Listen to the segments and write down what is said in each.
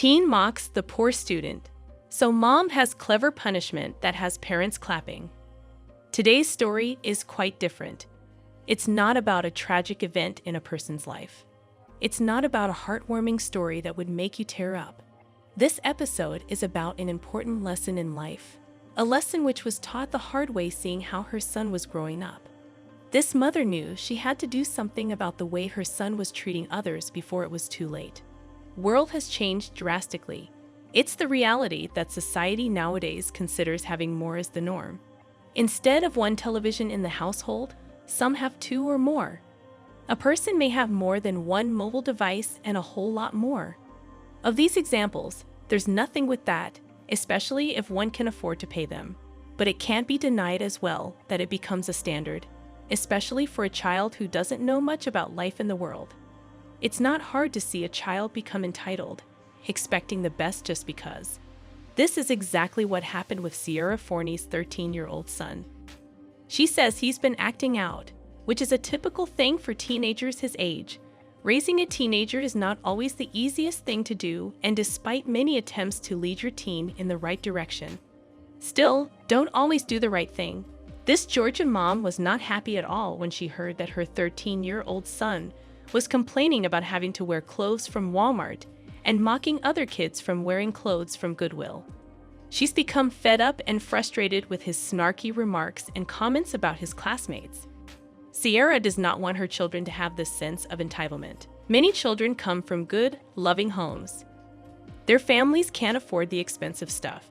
Teen mocks the poor student. So mom has clever punishment that has parents clapping. Today's story is quite different. It's not about a tragic event in a person's life. It's not about a heartwarming story that would make you tear up. This episode is about an important lesson in life, a lesson which was taught the hard way seeing how her son was growing up. This mother knew she had to do something about the way her son was treating others before it was too late. World has changed drastically. It's the reality that society nowadays considers having more as the norm. Instead of one television in the household, some have two or more. A person may have more than one mobile device and a whole lot more. Of these examples, there's nothing with that, especially if one can afford to pay them. But it can't be denied as well that it becomes a standard, especially for a child who doesn't know much about life in the world. It's not hard to see a child become entitled, expecting the best just because. This is exactly what happened with Ciara Forni's 13-year-old son. She says he's been acting out, which is a typical thing for teenagers his age. Raising a teenager is not always the easiest thing to do, and despite many attempts to lead your teen in the right direction, still, don't always do the right thing. This Georgia mom was not happy at all when she heard that her 13-year-old son was complaining about having to wear clothes from Walmart and mocking other kids from wearing clothes from Goodwill. She's become fed up and frustrated with his snarky remarks and comments about his classmates. Ciara does not want her children to have this sense of entitlement. Many children come from good, loving homes. Their families can't afford the expensive stuff.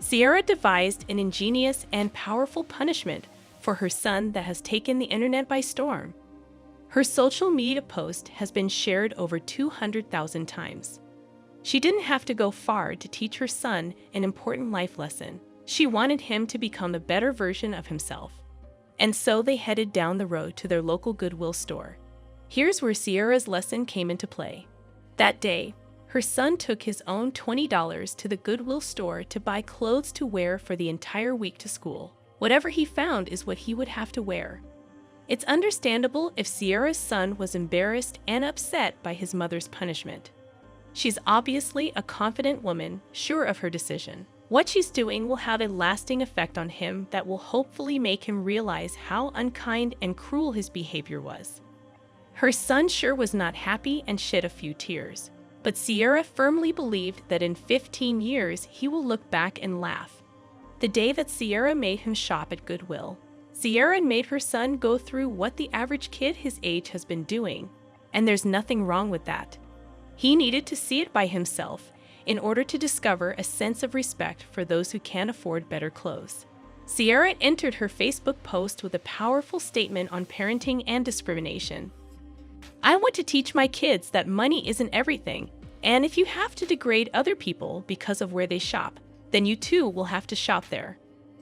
Ciara devised an ingenious and powerful punishment for her son that has taken the internet by storm. Her social media post has been shared over 200,000 times. She didn't have to go far to teach her son an important life lesson. She wanted him to become a better version of himself. And so they headed down the road to their local Goodwill store. Here's where Ciara's lesson came into play. That day, her son took his own $20 to the Goodwill store to buy clothes to wear for the entire week to school. Whatever he found is what he would have to wear. It's understandable if Ciara's son was embarrassed and upset by his mother's punishment. She's obviously a confident woman, sure of her decision. What she's doing will have a lasting effect on him that will hopefully make him realize how unkind and cruel his behavior was. Her son sure was not happy and shed a few tears, but Ciara firmly believed that in 15 years he will look back and laugh. The day that Ciara made him shop at Goodwill, Ciara made her son go through what the average kid his age has been doing, and there's nothing wrong with that. He needed to see it by himself in order to discover a sense of respect for those who can't afford better clothes. Ciara entered her Facebook post with a powerful statement on parenting and discrimination. I want to teach my kids that money isn't everything, and if you have to degrade other people because of where they shop, then you too will have to shop there.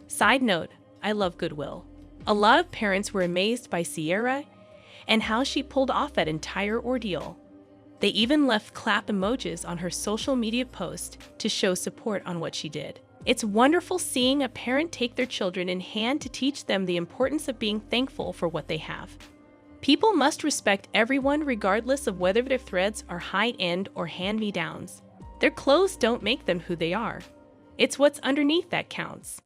Side note, I love Goodwill. A lot of parents were amazed by Ciara and how she pulled off that entire ordeal. They even left clap emojis on her social media post to show support on what she did. It's wonderful seeing a parent take their children in hand to teach them the importance of being thankful for what they have. People must respect everyone regardless of whether their threads are high-end or hand-me-downs. Their clothes don't make them who they are. It's what's underneath that counts.